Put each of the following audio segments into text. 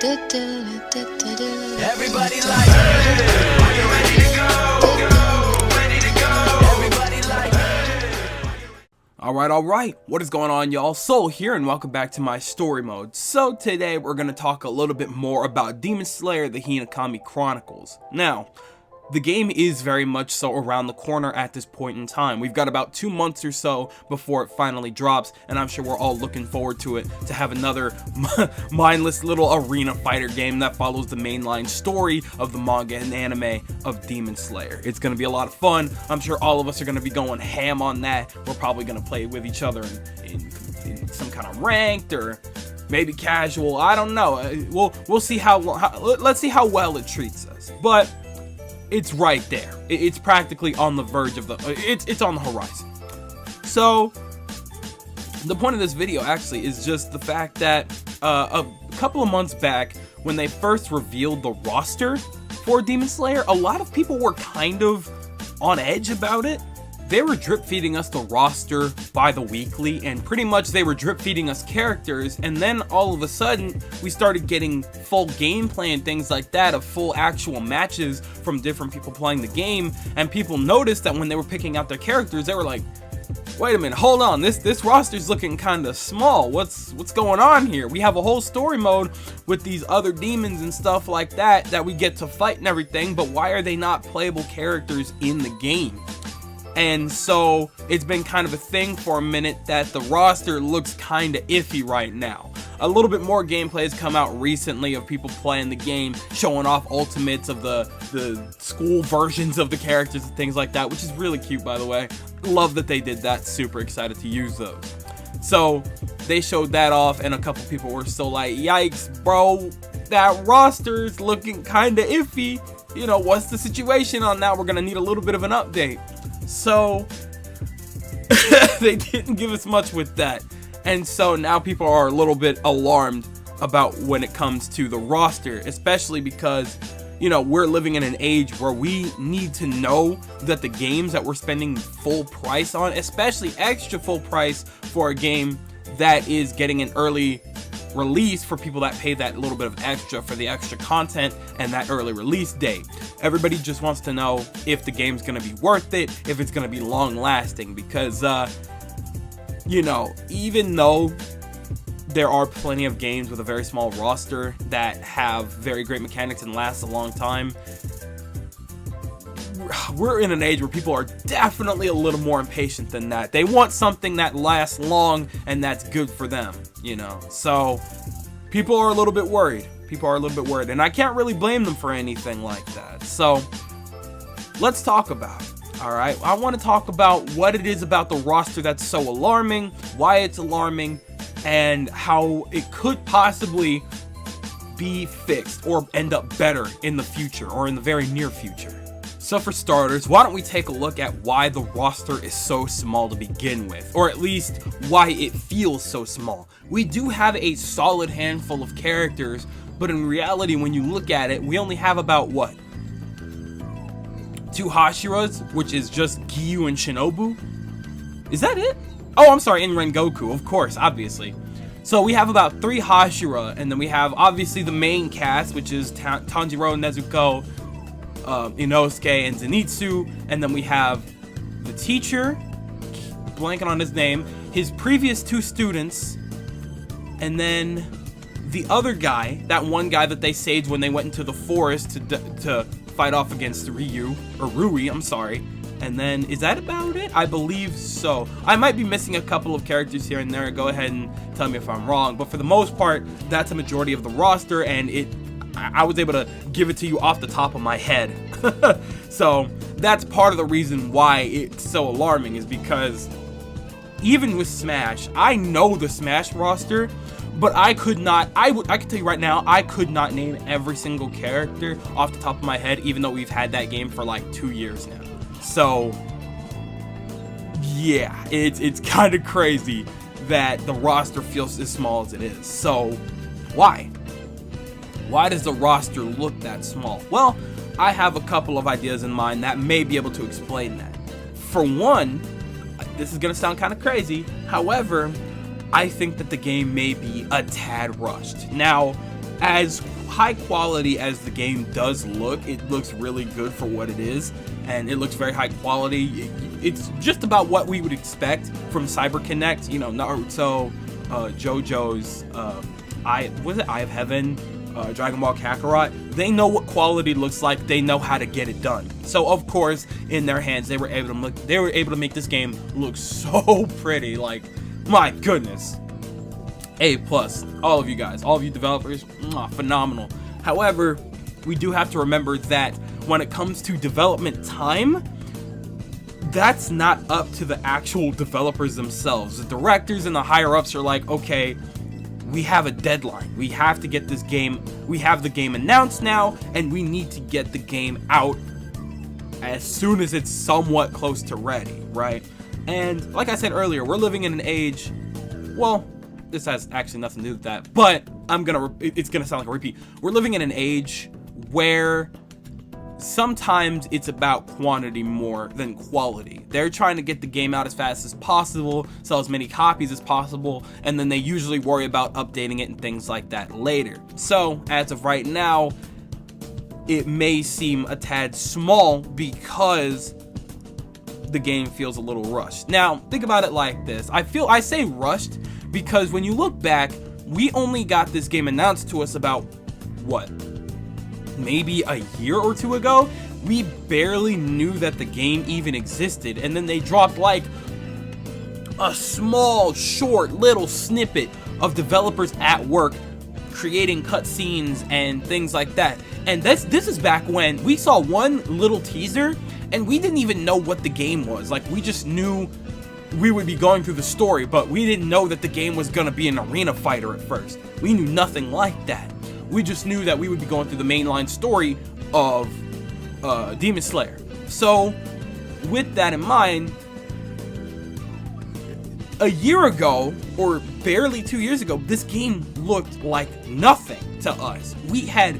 Everybody like, hey, are you ready to go? Ready to go? Everybody like, hey. Alright, what is going on, y'all? Soul here, and welcome back to my story mode. So today we're going to talk a little bit more about Demon Slayer: The Hinokami Chronicles. Now, the game is very much so around the corner at this point in time. We've got about 2 months or so before it finally drops, and I'm sure we're all looking forward to it, to have another mindless little arena fighter game that follows the mainline story of the manga and anime of Demon Slayer. It's going to be a lot of fun. I'm sure all of us are going to be going ham on that. We're probably going to play with each other in some kind of ranked or maybe casual. I don't know. We'll see let's see how well it treats us. But it's right there. It's practically on the verge of it's on the horizon. So the point of this video actually is just the fact that a couple of months back, when they first revealed the roster for Demon Slayer, a lot of people were kind of on edge about it. They were drip feeding us the roster by the weekly, and pretty much they were drip feeding us characters, and then all of a sudden we started getting full gameplay and things like that of full actual matches from different people playing the game, and people noticed that when they were picking out their characters, they were like, wait a minute, hold on, this roster's looking kind of small. What's going on here? We have a whole story mode with these other demons and stuff like that we get to fight and everything, but why are they not playable characters in the game? And so it's been kind of a thing for a minute that the roster looks kind of iffy right now. A little bit more gameplay has come out recently of people playing the game, showing off ultimates of the school versions of the characters and things like that, which is really cute, by the way. Love that they did that. Super excited to use those. So they showed that off, and a couple people were still like, yikes, bro, that roster's looking kind of iffy. You know, what's the situation on that? We're going to need a little bit of an update. So they didn't give us much with that, and so now people are a little bit alarmed about when it comes to the roster, especially because, you know, we're living in an age where we need to know that the games that we're spending full price on, especially extra full price for a game that is getting an early release for people that pay that little bit of extra for the extra content and that early release date. Everybody just wants to know if the game's gonna be worth it, if it's gonna be long lasting, because you know, even though there are plenty of games with a very small roster that have very great mechanics and last a long time, we're in an age where people are definitely a little more impatient than that. They want something that lasts long and that's good for them, you know. So people are a little bit worried. And I can't really blame them for anything like that. So let's talk about it. All right, I want to talk about what it is about the roster that's so alarming, why it's alarming, and how it could possibly be fixed or end up better in the future or in the very near future. So for starters, why don't we take a look at why the roster is so small to begin with, or at least why it feels so small. We do have a solid handful of characters, but in reality, when you look at it, we only have about, what? 2 Hashiras, which is just Giyu and Shinobu? Is that it? Oh, I'm sorry, and Rengoku, of course, obviously. So we have about 3 Hashira, and then we have, obviously, the main cast, which is Tanjiro, Nezuko, Inosuke, and Zenitsu, and then we have the teacher, blanking on his name, his previous 2 students, and then the other guy, that one guy that they saved when they went into the forest to fight off against Rui, I'm sorry. And then, is that about it? I believe so. I might be missing a couple of characters here and there. Go ahead and tell me if I'm wrong. But for the most part, that's a majority of the roster, and I was able to give it to you off the top of my head. So that's part of the reason why it's so alarming, is because even with Smash, I know the Smash roster, but I can tell you right now, I could not name every single character off the top of my head, even though we've had that game for like 2 years now. So yeah, it's kind of crazy that the roster feels as small as it is. So why? Why does the roster look that small? Well, I have a couple of ideas in mind that may be able to explain that. For one, this is going to sound kind of crazy, however, I think that the game may be a tad rushed. Now, as high quality as the game does look, it looks really good for what it is, and it looks very high quality. It's just about what we would expect from CyberConnect, you know, Naruto, JoJo's, Eye of Heaven, Dragon Ball Kakarot. They know what quality looks like. They know how to get it done. So of course, in their hands, they were able to make this game look so pretty. Like, my goodness. A+, all of you guys, all of you developers, phenomenal. However, we do have to remember that when it comes to development time, that's not up to the actual developers themselves. The directors and the higher ups are like, okay, we have a deadline. We have to get this game, we have the game announced now, and we need to get the game out as soon as it's somewhat close to ready, right? And like I said earlier, we're living in an age, well, this has actually nothing to do with that, but it's gonna sound like a repeat. We're living in an age where sometimes it's about quantity more than quality. They're trying to get the game out as fast as possible, sell as many copies as possible, and then they usually worry about updating it and things like that later. So, as of right now, it may seem a tad small because the game feels a little rushed. Now, think about it like this. I say rushed because when you look back, we only got this game announced to us about, what, maybe a year or two ago? We barely knew that the game even existed, and then they dropped like a small, short, little snippet of developers at work creating cutscenes and things like that. And this is back when we saw one little teaser and we didn't even know what the game was. Like, we just knew we would be going through the story, but we didn't know that the game was gonna be an arena fighter at first. We knew nothing like that. We just knew that we would be going through the mainline story of Demon Slayer. So, with that in mind, a year ago, or barely 2 years ago, this game looked like nothing to us. We had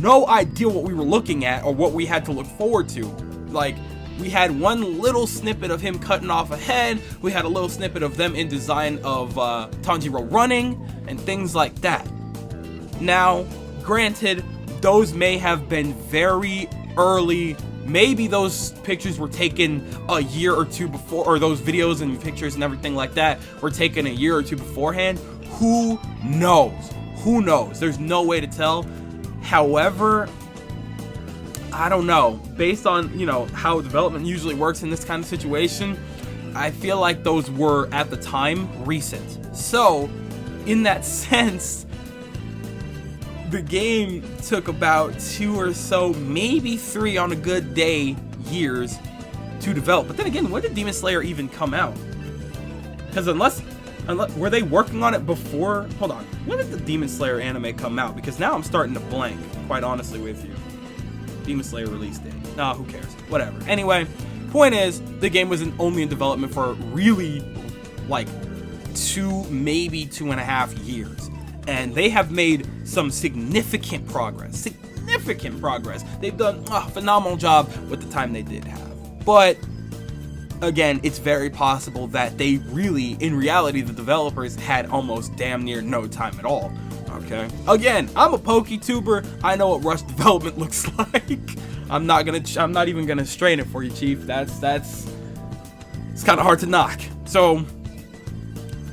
no idea what we were looking at or what we had to look forward to. Like, we had one little snippet of him cutting off a head, we had a little snippet of them in design of Tanjiro running, and things like that. Now, granted, those may have been very early. Maybe those pictures were taken a year or two before, or those videos and pictures and everything like that were taken a year or two beforehand. Who knows? Who knows? There's no way to tell. However, I don't know. Based on, you know, how development usually works in this kind of situation, I feel like those were, at the time, recent. So, in that sense, the game took about 2 or so, maybe 3 on a good day, years to develop. But then again, when did Demon Slayer even come out? Because unless were they working on it before? Hold on. When did the Demon Slayer anime come out? Because now I'm starting to blank, quite honestly with you. Demon Slayer release date. Nah, who cares? Whatever. Anyway, point is, the game was only in development for really like 2, maybe 2.5 years. And they have made some significant progress. Significant progress. They've done a phenomenal job with the time they did have. But again, it's very possible that they really, in reality, the developers had almost damn near no time at all. Okay. Again, I'm a PokeTuber. I know what rush development looks like. I'm not even gonna strain it for you, Chief. It's kind of hard to knock. So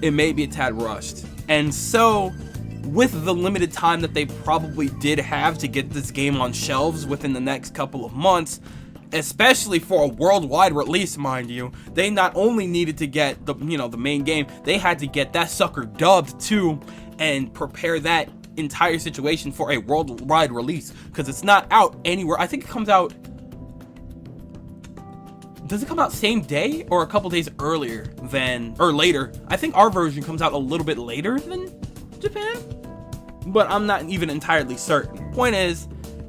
it may be a tad rushed. And so, with the limited time that they probably did have to get this game on shelves within the next couple of months, especially for a worldwide release, mind you, they not only needed to get the main game, they had to get that sucker dubbed too, and prepare that entire situation for a worldwide release, because it's not out anywhere. I think it comes out, does it come out same day or a couple days earlier than, or later? I think our version comes out a little bit later than Japan, but I'm not even entirely certain. Point is,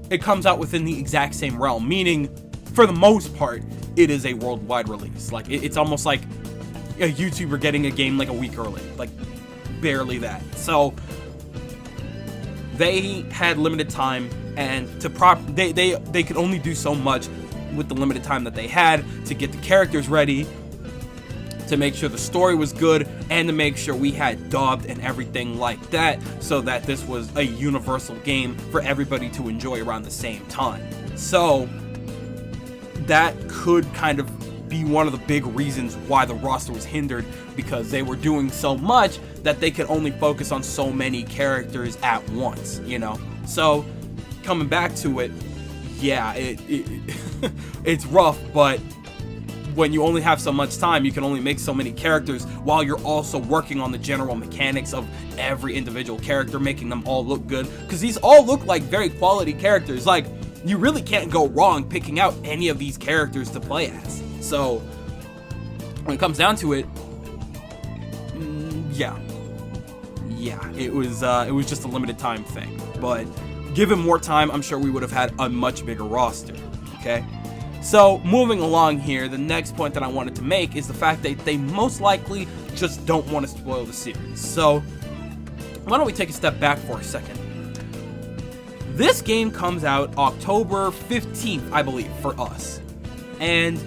it comes out within the exact same realm, meaning for the most part it is a worldwide release. Like, it's almost like a YouTuber getting a game like a week early, like barely that. So they had limited time, and they could only do so much with the limited time that they had to get the characters ready, to make sure the story was good and to make sure we had dubbed and everything like that, so that this was a universal game for everybody to enjoy around the same time. So that could kind of be one of the big reasons why the roster was hindered, because they were doing so much that they could only focus on so many characters at once, you know? So coming back to it, yeah, it's rough, but when you only have so much time, you can only make so many characters while you're also working on the general mechanics of every individual character, making them all look good, because these all look like very quality characters. Like, you really can't go wrong picking out any of these characters to play as. So when it comes down to it, yeah, it was just a limited time thing. But given more time, I'm sure we would have had a much bigger roster. Okay. So, moving along here, the next point that I wanted to make is the fact that they most likely just don't want to spoil the series. So, why don't we take a step back for a second? This game comes out October 15th, I believe, for us. And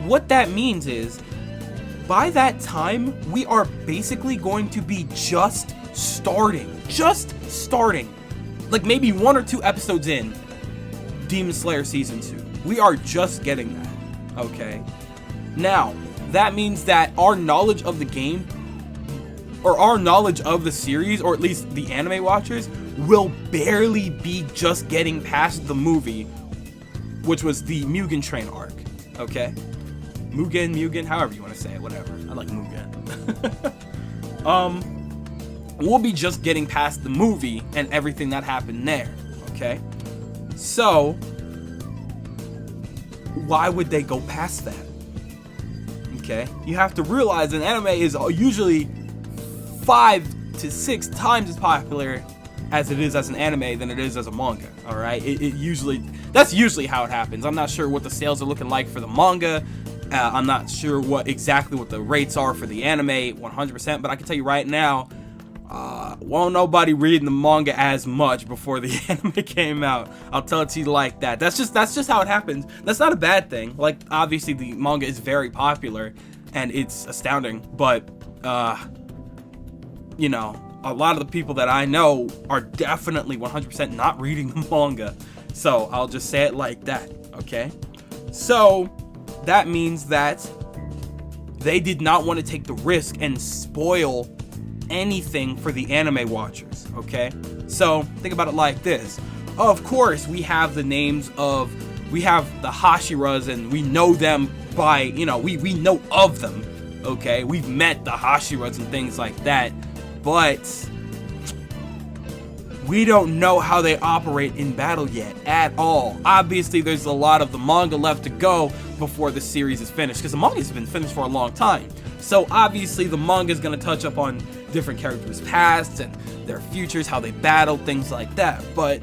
what that means is, by that time, we are basically going to be just starting. Like maybe 1 or 2 episodes in Demon Slayer Season 2. We are just getting that, okay? Now, that means that our knowledge of the game, or our knowledge of the series, or at least the anime watchers, will barely be just getting past the movie, which was the Mugen Train arc, okay? Mugen, however you want to say it, whatever. I like Mugen. We'll be just getting past the movie and everything that happened there, okay? So why would they go past that? Okay, you have to realize an anime is usually 5 to 6 times as popular as it is as an anime than it is as a manga. All right, that's usually how it happens. I'm not sure what the sales are looking like for the manga. I'm not sure what the rates are for the anime 100%, but I can tell you right now, won't nobody reading the manga as much before the anime came out. I'll tell it to you like that. That's just how it happens. That's not a bad thing. Like, obviously the manga is very popular and it's astounding, but you know, a lot of the people that I know are definitely 100% not reading the manga. So I'll just say it like that, okay? So that means that they did not want to take the risk and spoil anything for the anime watchers, okay? So think about it like this. Of course, we have the names of, we have the Hashiras, and we know them by, you know, we know of them, okay? We've met the Hashiras and things like that, but we don't know how they operate in battle yet at all. Obviously, there's a lot of the manga left to go before the series is finished, because the manga has been finished for a long time. So obviously the manga is going to touch up on different characters' pasts and their futures, how they battle, things like that. But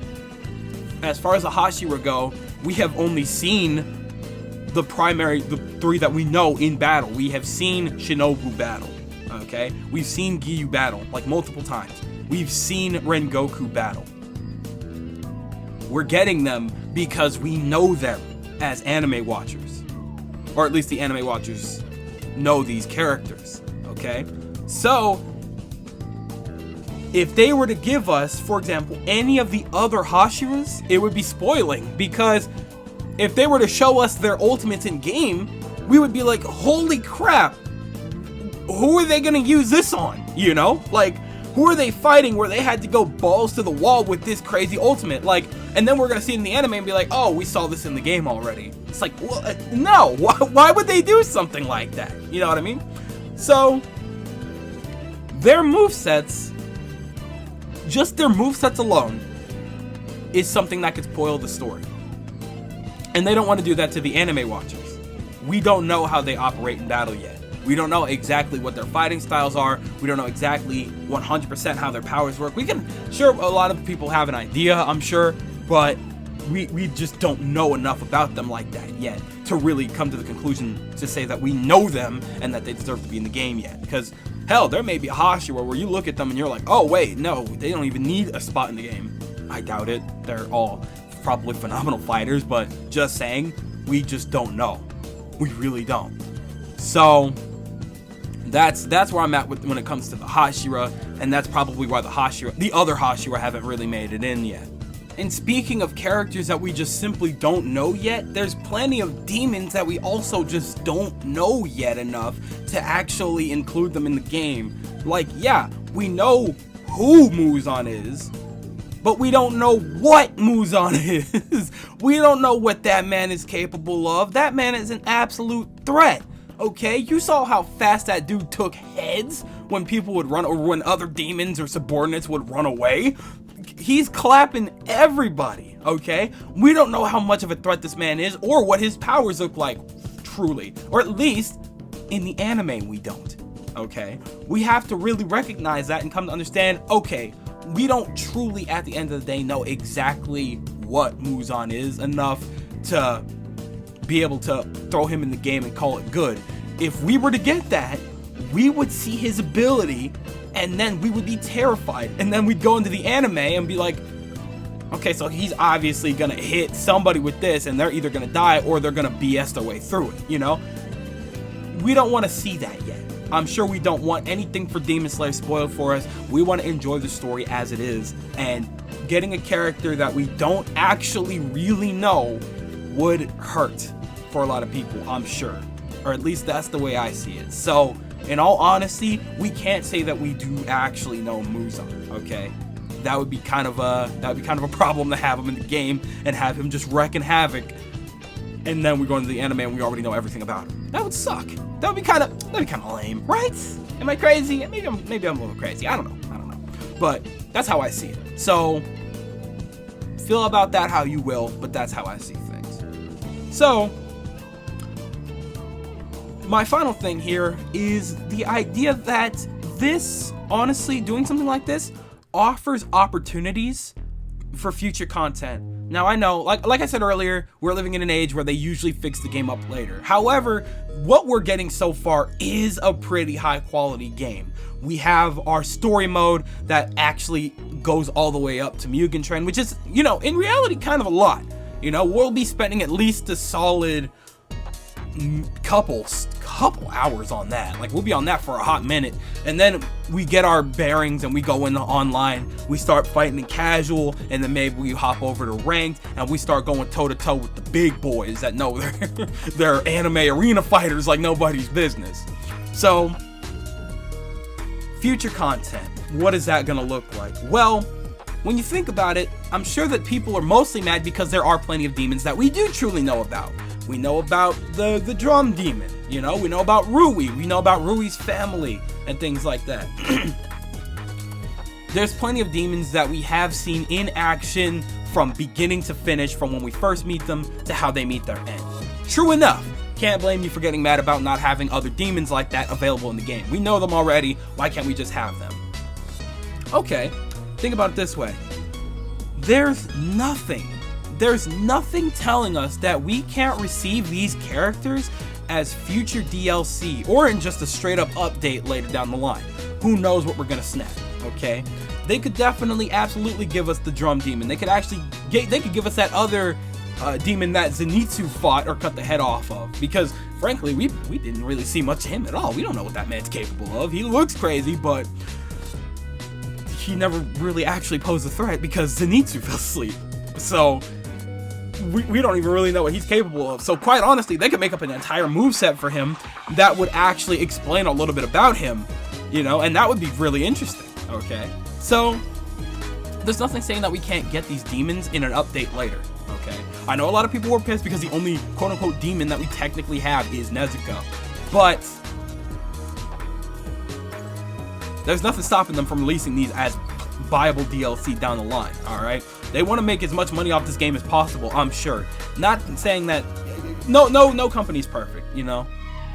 as far as the Hashira go, we have only seen the 3 that we know in battle. We have seen Shinobu battle, okay? We've seen Giyu battle, like, multiple times. We've seen Rengoku battle. We're getting them because we know them as anime watchers. Or at least the anime watchers know these characters, okay? So if they were to give us, for example, any of the other Hashiras, it would be spoiling, because if they were to show us their ultimates in game, we would be like, holy crap, who are they gonna use this on? You know, like, who are they fighting where they had to go balls to the wall with this crazy ultimate? Like, and then we're gonna see it in the anime and be like, oh, we saw this in the game already. It's like, well, no, why would they do something like that? You know what I mean? So their movesets, just their movesets alone, is something that could spoil the story. And they don't want to do that to the anime watchers. We don't know how they operate in battle yet. We don't know exactly what their fighting styles are. We don't know exactly 100% how their powers work. We can, sure, a lot of people have an idea, I'm sure, but we just don't know enough about them like that yet to really come to the conclusion to say that we know them and that they deserve to be in the game yet. Because, hell, there may be a Hashira where you look at them and you're like, oh, wait, no, they don't even need a spot in the game. I doubt it. They're all probably phenomenal fighters, but just saying, we just don't know. We really don't. So That's where I'm at when it comes to the Hashira, and that's probably why the other Hashira haven't really made it in yet. And speaking of characters that we just simply don't know yet, there's plenty of demons that we also just don't know yet enough to actually include them in the game. Like, yeah, we know who Muzan is, but we don't know what Muzan is. We don't know what that man is capable of. That man is an absolute threat. Okay, you saw how fast that dude took heads when people would run, or when other demons or subordinates would run away. He's clapping everybody, okay? We don't know how much of a threat this man is or what his powers look like, truly. Or at least, in the anime, we don't, okay? We have to really recognize that and come to understand, okay, we don't truly, at the end of the day, know exactly what Muzan is enough to be able to throw him in the game and call it good. If we were to get that, we would see his ability, and then we would be terrified, and then we'd go into the anime and be like, okay, so he's obviously gonna hit somebody with this, and they're either gonna die or they're gonna BS their way through it, you know? We don't want to see that yet. I'm sure we don't want anything for Demon Slayer spoiled for us. We want to enjoy the story as it is, and getting a character that we don't actually really know would hurt for a lot of people, I'm sure. Or at least that's the way I see it. So, in all honesty, we can't say that we do actually know Muzan, okay? That would be kind of a problem to have him in the game and have him just wrecking havoc, and then we go into the anime and we already know everything about him. That would suck. That'd be kind of lame, right? Am I crazy? Maybe I'm a little crazy. I don't know. But that's how I see it. So feel about that how you will, but that's how I see things. So my final thing here is the idea that this, honestly, doing something like this offers opportunities for future content. Now, I know, like I said earlier, we're living in an age where they usually fix the game up later. However, what we're getting so far is a pretty high quality game. We have our story mode that actually goes all the way up to Mugen Train, which is, you know, in reality kind of a lot. You know, we'll be spending at least a solid couple hours on that. Like, we'll be on that for a hot minute, and then we get our bearings and we go into online. We start fighting in casual, and then maybe we hop over to ranked and we start going toe to toe with the big boys that know they're anime arena fighters like nobody's business. So future content, what is that gonna look like? Well, when you think about it, I'm sure that people are mostly mad because there are plenty of demons that we do truly know about. We know about the drum demon, you know, we know about Rui, we know about Rui's family and things like that. There's plenty of demons that we have seen in action from beginning to finish, from when we first meet them to how they meet their end. True enough, can't blame you for getting mad about not having other demons like that available in the game. We know them already, why can't we just have them? Okay, think about it this way. There's nothing telling us that we can't receive these characters as future DLC or in just a straight up update later down the line. Who knows what we're gonna snap, okay? They could definitely absolutely give us the drum demon. They could give us that other demon that Zenitsu fought or cut the head off of, because frankly we didn't really see much of him at all. We don't know what that man's capable of. He looks crazy, but he never really actually posed a threat because Zenitsu fell asleep. So we don't even really know what he's capable of. So quite honestly, they could make up an entire moveset for him that would actually explain a little bit about him, you know, and that would be really interesting, okay? So there's nothing saying that we can't get these demons in an update later, okay? I know a lot of people were pissed because the only quote-unquote demon that we technically have is Nezuko, but there's nothing stopping them from releasing these as viable DLC down the line, alright? They want to make as much money off this game as possible, I'm sure. Not saying that no company's perfect, you know?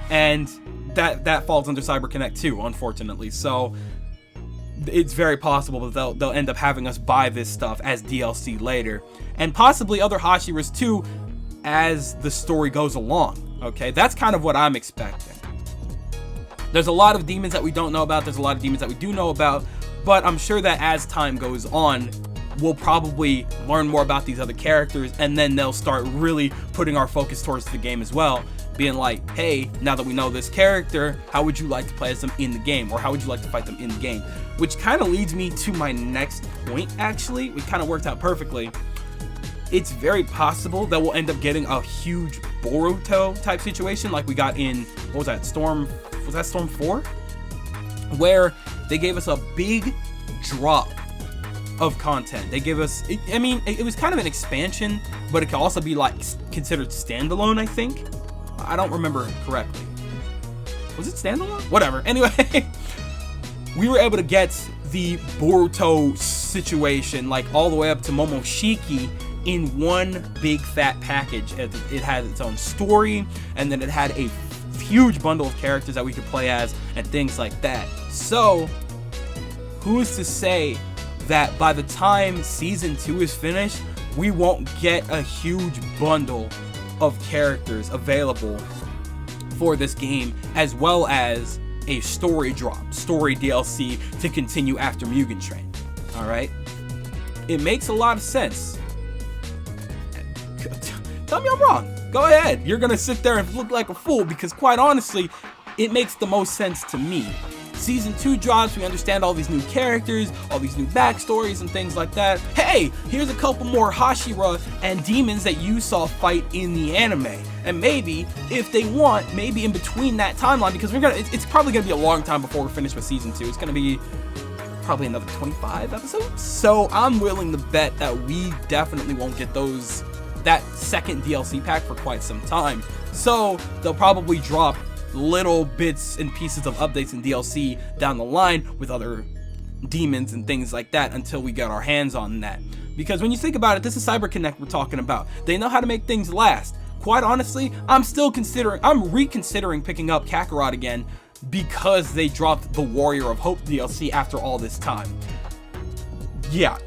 And that falls under CyberConnect too, unfortunately. So it's very possible that they'll end up having us buy this stuff as DLC later, and possibly other Hashiras too as the story goes along, okay? That's kind of what I'm expecting. There's a lot of demons that we don't know about, there's a lot of demons that we do know about, but I'm sure that as time goes on, we'll probably learn more about these other characters, and then they'll start really putting our focus towards the game as well, being like, hey, now that we know this character, how would you like to play as them in the game, or how would you like to fight them in the game? Which kind of leads me to my next point, actually. It kind of worked out perfectly. It's very possible that we'll end up getting a huge Boruto type situation like we got in, what was that, Storm 4? Where they gave us a big drop of content. They gave us, it was kind of an expansion, but it could also be like considered standalone, I think. I don't remember correctly. Was it standalone? Whatever. Anyway, we were able to get the Boruto situation, like all the way up to Momoshiki, in one big fat package. It had its own story, and then it had a huge bundle of characters that we could play as and things like that. So who's to say that by the time season 2 is finished, we won't get a huge bundle of characters available for this game, as well as a story DLC to continue after Mugen Train. All right, it makes a lot of sense. Tell me I'm wrong. Go ahead. You're gonna sit there and look like a fool, because quite honestly, it makes the most sense to me. Season 2 drops, we understand all these new characters, all these new backstories and things like that. Hey, here's a couple more Hashira and demons that you saw fight in the anime. And maybe, if they want, maybe in between that timeline, because it's probably gonna be a long time before we're finished with season 2. It's gonna be probably another 25 episodes. So I'm willing to bet that we definitely won't get that second DLC pack for quite some time. So they'll probably drop little bits and pieces of updates and DLC down the line with other demons and things like that until we get our hands on that. Because when you think about it, this is CyberConnect we're talking about. They know how to make things last. Quite honestly, I'm reconsidering picking up Kakarot again because they dropped the Warrior of Hope DLC after all this time. Yeah,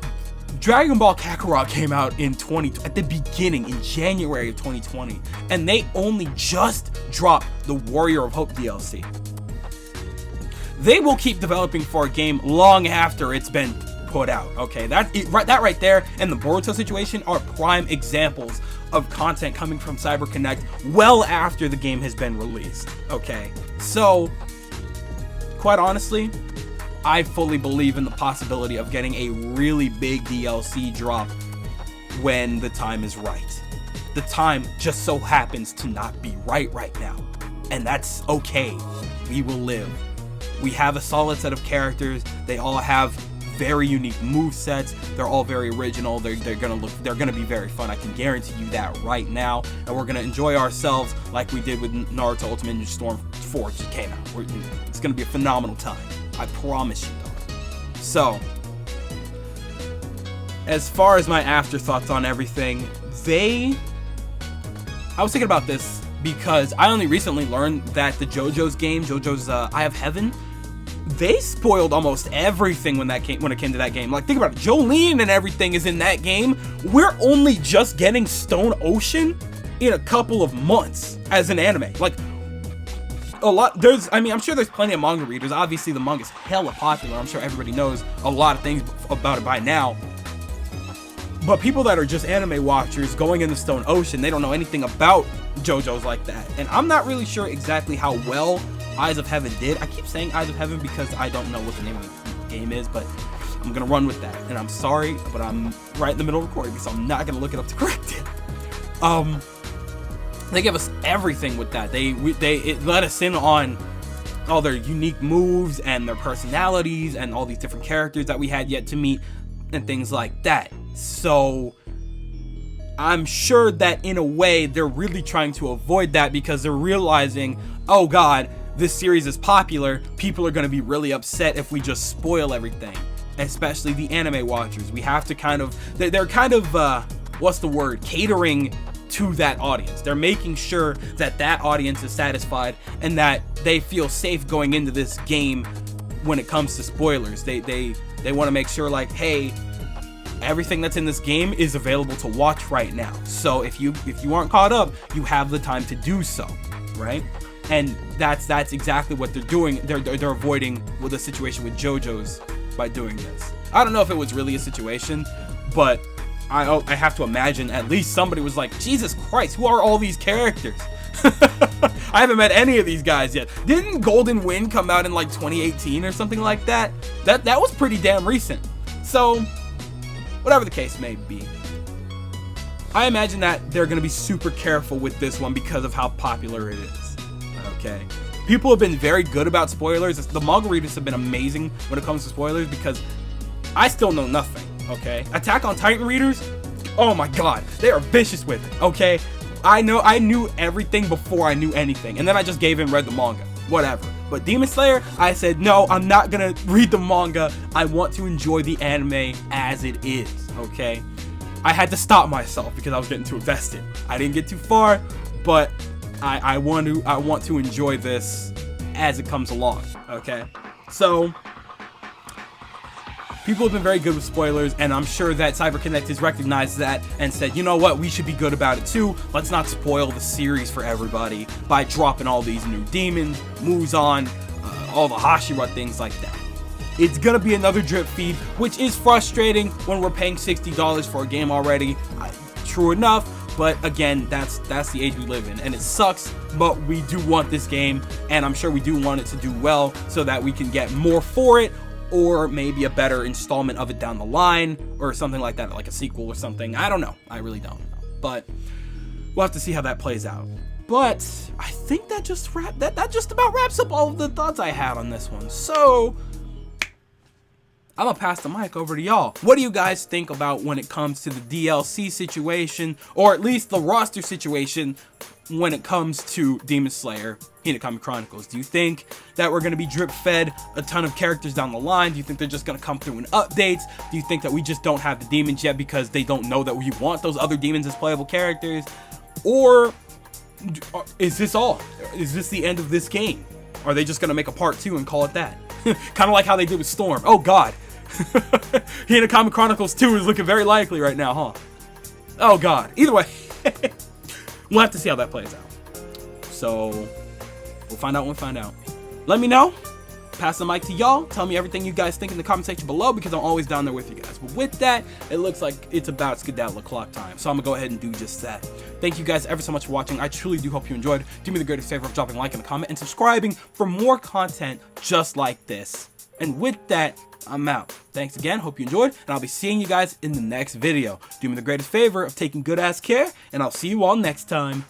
Dragon Ball Kakarot came out at the beginning, in January of 2020, and they only just dropped the Warrior of Hope DLC. They will keep developing for a game long after it's been put out, okay? That right there and the Boruto situation are prime examples of content coming from CyberConnect well after the game has been released, okay? So, quite honestly, I fully believe in the possibility of getting a really big DLC drop when the time is right. The time just so happens to not be right now, and that's okay. We will live. We have a solid set of characters. They all have very unique movesets. They're all very original. They're gonna be very fun. I can guarantee you that right now. And we're gonna enjoy ourselves like we did with Naruto Ultimate Ninja Storm 4 just came out. It's gonna be a phenomenal time. I promise you, though. So, as far as my afterthoughts on everything, I was thinking about this because I only recently learned that the JoJo's game, JoJo's Eye of Heaven, they spoiled almost everything when it came to that game. Like, think about it, Jolene and everything is in that game. We're only just getting Stone Ocean in a couple of months as an anime. Like, a lot, I'm sure there's plenty of manga readers. Obviously, the manga's hella popular. I'm sure everybody knows a lot of things about it by now. But people that are just anime watchers going into Stone Ocean, they don't know anything about JoJo's like that. And I'm not really sure exactly how well Eyes of Heaven did. I keep saying Eyes of Heaven because I don't know what the name of the game is, but I'm gonna run with that. And I'm sorry, but I'm right in the middle of recording, so I'm not gonna look it up to correct it. They gave us everything with that. It let us in on all their unique moves and their personalities and all these different characters that we had yet to meet and things like that. So I'm sure that in a way they're really trying to avoid that because they're realizing, oh god, this series is popular. People are going to be really upset if we just spoil everything, especially the anime watchers. We have to they're kind of, catering to that audience. They're making sure that that audience is satisfied and that they feel safe going into this game when it comes to spoilers. They want to make sure, like, hey, everything that's in this game is available to watch right now. So if you aren't caught up, you have the time to do so, right? And that's exactly what they're doing. They're avoiding with the situation with JoJo's by doing this. I don't know if it was really a situation, but I have to imagine at least somebody was like, Jesus Christ, who are all these characters? I haven't met any of these guys yet. Didn't Golden Wind come out in like 2018 or something like that? That was pretty damn recent. So, whatever the case may be, I imagine that they're going to be super careful with this one because of how popular it is. Okay. People have been very good about spoilers. The manga readers have been amazing when it comes to spoilers because I still know nothing. Okay. Attack on Titan readers, oh my god, they are vicious with it. Okay. I knew everything before I knew anything, and then I just gave in, read the manga. Whatever. But Demon Slayer, I said, no, I'm not gonna read the manga. I want to enjoy the anime as it is. Okay. I had to stop myself because I was getting too invested. I didn't get too far, but I want to enjoy this as it comes along. Okay, so people have been very good with spoilers, and I'm sure that CyberConnect has recognized that and said, you know what, we should be good about it too. Let's not spoil the series for everybody by dropping all these new demons, Muzan, all the Hashira, things like that. It's gonna be another drip feed, which is frustrating when we're paying $60 for a game already. True enough, but again, that's the age we live in, and it sucks, but we do want this game, and I'm sure we do want it to do well so that we can get more for it, or maybe a better installment of it down the line, or something like that, like a sequel or something. I don't know. I really don't know, but we'll have to see how that plays out. But I think that just about wraps up all of the thoughts I had on this one. So I'm gonna pass the mic over to y'all. What do you guys think about when it comes to the DLC situation, or at least the roster situation when it comes to Demon Slayer Hinokami Chronicles? Do you think that we're gonna be drip fed a ton of characters down the line? Do you think they're just gonna come through in updates? Do you think that we just don't have the demons yet because they don't know that we want those other demons as playable characters? Or is this all? Is this the end of this game? Are they just gonna make a part 2 and call it that? Kind of like how they did with Storm. Oh god. Hinokami Chronicles 2 is looking very likely right now, huh? Oh god. Either way, we'll have to see how that plays out. So we'll find out when we find out. Let me know. Pass the mic to y'all. Tell me everything you guys think in the comment section below, because I'm always down there with you guys. But with that, it looks like it's about skedaddle o'clock time, so I'm gonna go ahead and do just that. Thank you guys ever so much for watching. I truly do hope you enjoyed. Do me the greatest favor of dropping a like in the comment and subscribing for more content just like this. And with that, I'm out. Thanks again, hope you enjoyed, and I'll be seeing you guys in the next video. Do me the greatest favor of taking good ass care, and I'll see you all next time.